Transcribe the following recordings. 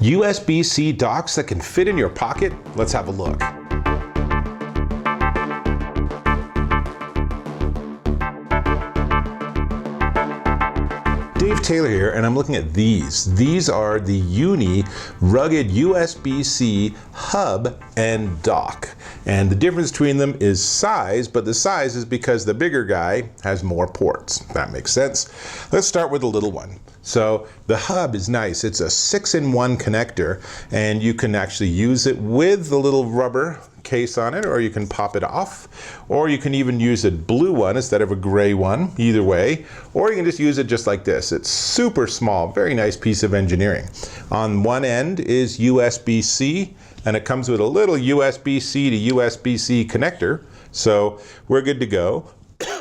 USB-C docks that can fit in your pocket? Let's have a look. Dave Taylor here, and I'm looking at these. These are the Uni rugged USB-C hub and dock. And the difference between them is size, but the size is because the bigger guy has more ports. That makes sense. Let's start with the little one. So the hub is nice. It's a 6-in-1 connector, and you can actually use it with the little rubber case on it, or you can pop it off, or you can even use a blue one instead of a gray one, either way, or you can just use it just like this. It's super small, very nice piece of engineering. On one end is USB-C, and it comes with a little USB-C to USB-C connector, so we're good to go.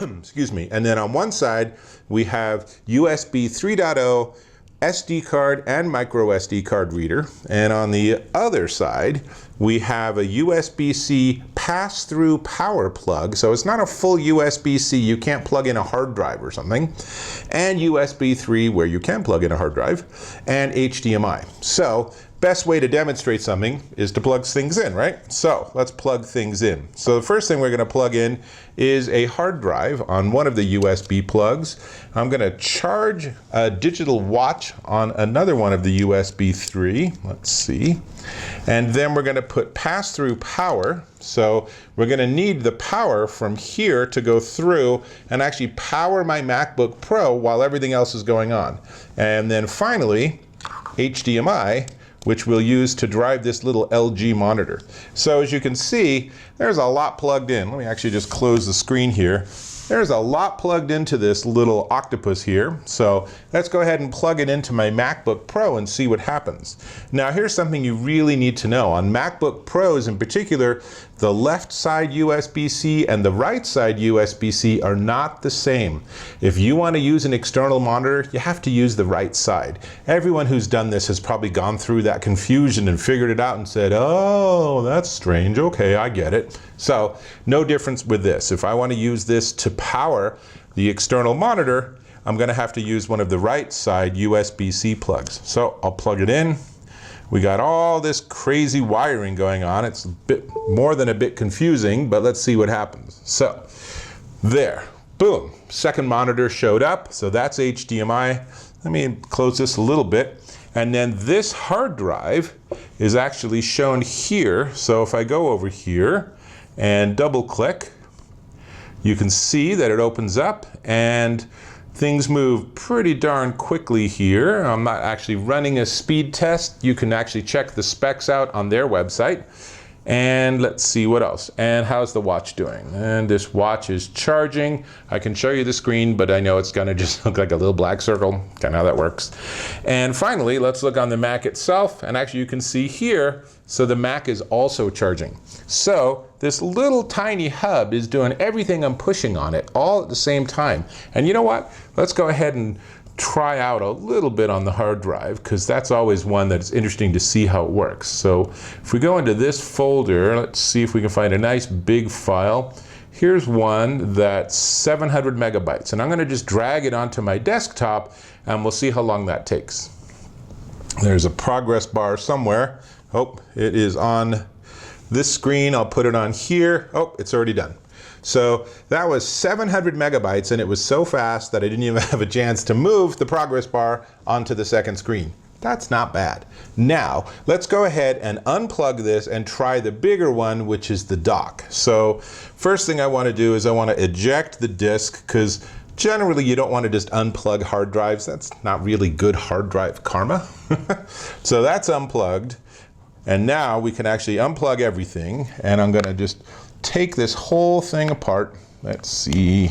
Excuse me. And then on one side we have USB 3.0 SD card and micro SD card reader, and on the other side we have a USB-C pass-through power plug, so it's not a full USB-C, you can't plug in a hard drive or something, and USB 3 where you can plug in a hard drive, and HDMI. So best way to demonstrate something is to plug things in, right? So let's plug things in. So the first thing we're going to plug in is a hard drive on one of the USB plugs. I'm going to charge a digital watch on another one of the USB 3. Let's see. And then we're going to put pass-through power. So we're going to need the power from here to go through and actually power my MacBook Pro while everything else is going on. And then finally, HDMI, which we'll use to drive this little LG monitor. So as you can see, there's a lot plugged in. Let me actually just close the screen here. There's a lot plugged into this little octopus here. So let's go ahead and plug it into my MacBook Pro and see what happens. Now here's something you really need to know. On MacBook Pros in particular, the left side USB-C and the right side USB-C are not the same. If you want to use an external monitor, you have to use the right side. Everyone who's done this has probably gone through that confusion and figured it out and said, oh, that's strange. Okay, I get it. So no difference with this. If I want to use this to power the external monitor, I'm going to have to use one of the right side USB-C plugs. So I'll plug it in. We got all this crazy wiring going on. It's a bit more than a bit confusing, but let's see what happens. So there, boom, second monitor showed up. So that's HDMI. Let me close this a little bit. And then this hard drive is actually shown here. So if I go over here and double click, you can see that it opens up and things move pretty darn quickly here. I'm not actually running a speed test. You can actually check the specs out on their website. And let's see what else. And how's the watch doing? And this watch is charging. I can show you the screen, but I know it's gonna just look like a little black circle. Kind of how that works. And finally, let's look on the Mac itself. And actually you can see here, so the Mac is also charging. So this little tiny hub is doing everything I'm pushing on it all at the same time. And you know what? Let's go ahead and try out a little bit on the hard drive, because that's always one that's interesting to see how it works. So if we go into this folder, let's see if we can find a nice big file. Here's one that's 700 megabytes, and I'm going to just drag it onto my desktop and we'll see how long that takes. There's a progress bar somewhere. Oh, it is on this screen. I'll put it on here. Oh, it's already done. So that was 700 megabytes, and it was so fast that I didn't even have a chance to move the progress bar onto the second screen. That's not bad. Now, let's go ahead and unplug this and try the bigger one, which is the dock. So first thing I want to do is I want to eject the disk, because generally you don't want to just unplug hard drives. That's not really good hard drive karma. So that's unplugged. And now we can actually unplug everything, and I'm going to just take this whole thing apart. Let's see.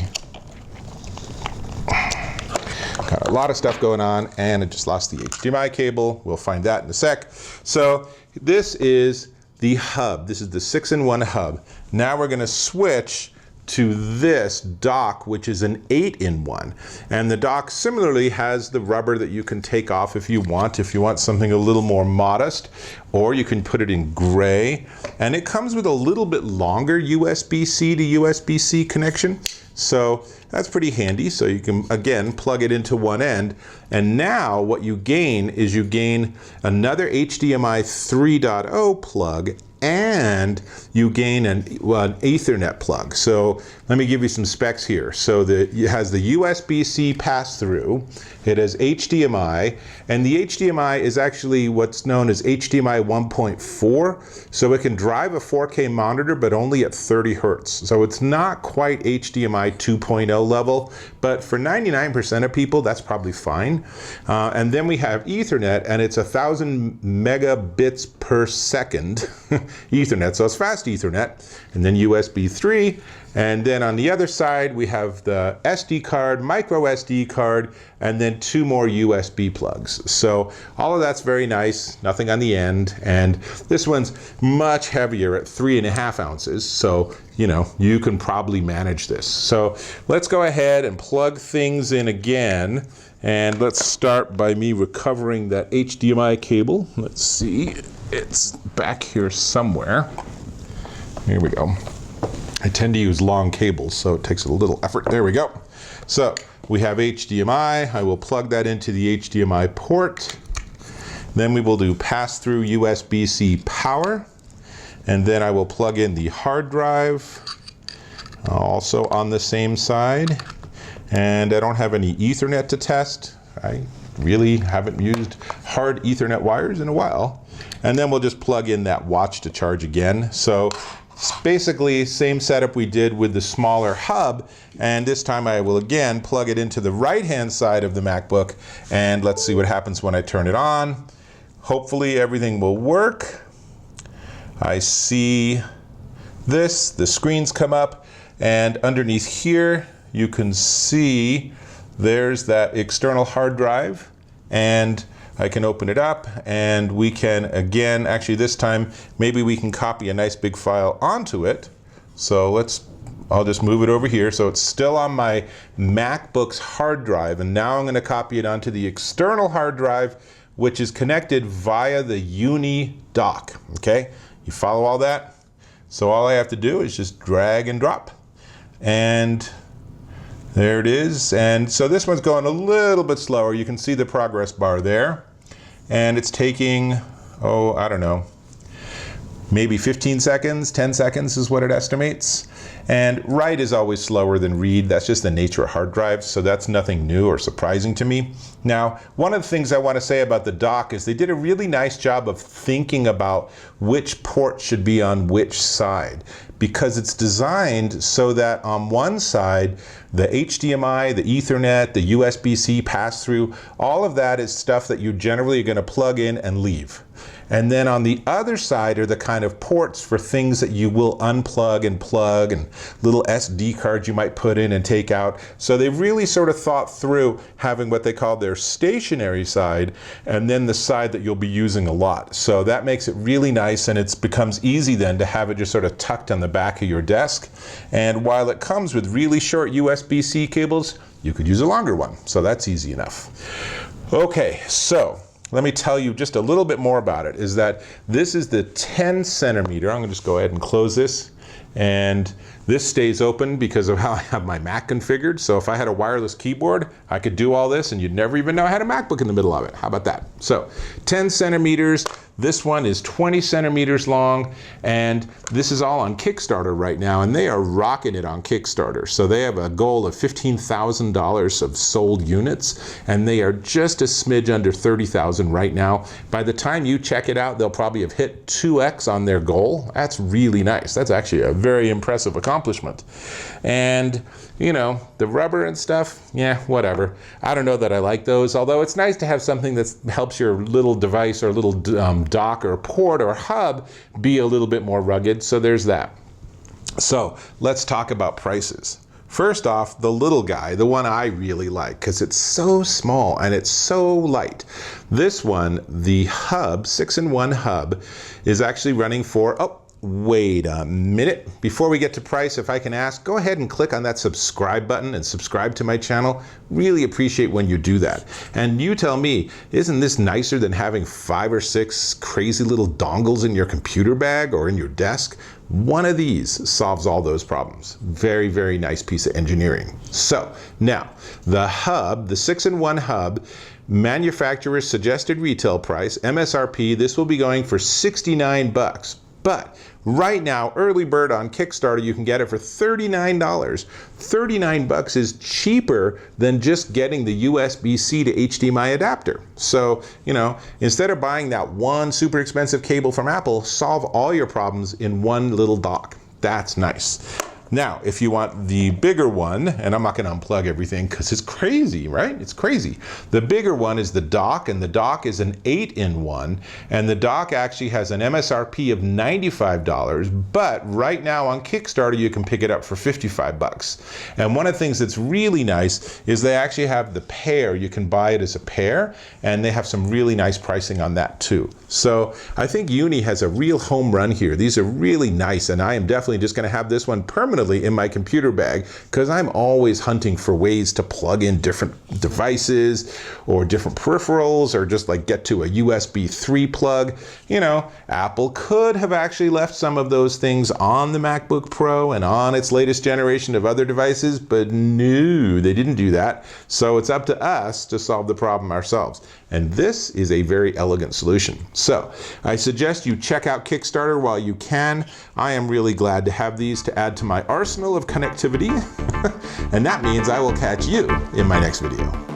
Got a lot of stuff going on, and I just lost the HDMI cable. We'll find that in a sec. So this is the hub. This is the 6-in-1 hub. Now we're going to switch to this dock, which is an 8-in-1. And the dock similarly has the rubber that you can take off if you want something a little more modest, or you can put it in gray. And it comes with a little bit longer USB-C to USB-C connection. So that's pretty handy. So you can, again, plug it into one end. And now what you gain is you gain another HDMI 3.0 plug, and you gain an Ethernet plug. So let me give you some specs here. So it has the USB-C pass-through, it has HDMI, and the HDMI is actually what's known as HDMI 1.4. So it can drive a 4K monitor, but only at 30 Hertz. So it's not quite HDMI 2.0 level, but for 99% of people, that's probably fine. And then we have Ethernet, and it's 1,000 megabits per second. Ethernet, so it's fast Ethernet, and then USB 3, and then on the other side we have the SD card, micro SD card, and then 2 more USB plugs. So all of that's very nice, nothing on the end, and this one's much heavier at 3.5 ounces, so you know, you can probably manage this. So let's go ahead and plug things in again, and let's start by me recovering that HDMI cable. Let's see. It's back here somewhere. Here we go. I tend to use long cables, so it takes a little effort. There we go. So we have HDMI. I will plug that into the HDMI port. Then we will do pass-through USB-C power. And then I will plug in the hard drive, also on the same side. And I don't have any Ethernet to test. I really haven't used hard Ethernet wires in a while. And then we'll just plug in that watch to charge again. So it's basically same setup we did with the smaller hub, and this time I will again plug it into the right hand side of the MacBook, and let's see what happens when I turn it on. Hopefully everything will work. I see this, the screens come up, and underneath here you can see there's that external hard drive, and I can open it up and we can, again, actually this time, maybe we can copy a nice big file onto it. So I'll just move it over here. So it's still on my MacBook's hard drive, and now I'm going to copy it onto the external hard drive, which is connected via the Uni dock. Okay, you follow all that? So all I have to do is just drag and drop, and there it is. And so this one's going a little bit slower. You can see the progress bar there. And it's taking, oh, I don't know, maybe 15 seconds, 10 seconds is what it estimates. And write is always slower than read. That's just the nature of hard drives, so that's nothing new or surprising to me. Now, one of the things I want to say about the dock is they did a really nice job of thinking about which port should be on which side, because it's designed so that on one side, the HDMI, the Ethernet, the USB-C pass-through, all of that is stuff that you generally are going to plug in and leave. And then on the other side are the kind of ports for things that you will unplug and plug, and little SD cards you might put in and take out. So they really sort of thought through having what they call their stationary side, and then the side that you'll be using a lot. So that makes it really nice, and it becomes easy then to have it just sort of tucked on the back of your desk. And while it comes with really short USB-C cables, you could use a longer one. So that's easy enough. Okay, so let me tell you just a little bit more about it, is that this is the 10 centimeter. I'm gonna just go ahead and close this. And this stays open because of how I have my Mac configured. So if I had a wireless keyboard, I could do all this and you'd never even know I had a MacBook in the middle of it. How about that? So 10 centimeters. This one is 20 centimeters long, and this is all on Kickstarter right now, and they are rocking it on Kickstarter. So they have a goal of $15,000 of sold units, and they are just a smidge under 30,000 right now. By the time you check it out, they'll probably have hit 2x on their goal. That's really nice. That's actually a very impressive accomplishment. And you know, the rubber and stuff, yeah, whatever. I don't know that I like those, although it's nice to have something that helps your little device or little dock or port or hub be a little bit more rugged, so there's that. So let's talk about prices. First off, the little guy, the one I really like, because it's so small and it's so light. This one, the hub, 6-in-1 hub, is actually running for, wait a minute. Before we get to price, if I can ask, go ahead and click on that subscribe button and subscribe to my channel. Really appreciate when you do that. And you tell me, isn't this nicer than having 5 or 6 crazy little dongles in your computer bag or in your desk? One of these solves all those problems. Very, very nice piece of engineering. So now, the hub, the 6-in-1 hub, manufacturer's suggested retail price, MSRP, this will be going for 69 bucks. But right now, early bird on Kickstarter, you can get it for $39. 39 bucks is cheaper than just getting the USB-C to HDMI adapter. So, you know, instead of buying that one super expensive cable from Apple, solve all your problems in one little dock. That's nice. Now, if you want the bigger one, and I'm not going to unplug everything because it's crazy, right? It's crazy. The bigger one is the dock, and the dock is an 8-in-1, and the dock actually has an MSRP of $95, but right now on Kickstarter you can pick it up for 55 bucks. And one of the things that's really nice is they actually have the pair. You can buy it as a pair, and they have some really nice pricing on that too. So I think Uni has a real home run here. These are really nice, and I am definitely just going to have this one permanently in my computer bag because I'm always hunting for ways to plug in different devices or different peripherals or just like get to a USB 3 plug. You know, Apple could have actually left some of those things on the MacBook Pro and on its latest generation of other devices, but no, they didn't do that. So it's up to us to solve the problem ourselves. And this is a very elegant solution. So I suggest you check out Kickstarter while you can. I am really glad to have these to add to my arsenal of connectivity. And that means I will catch you in my next video.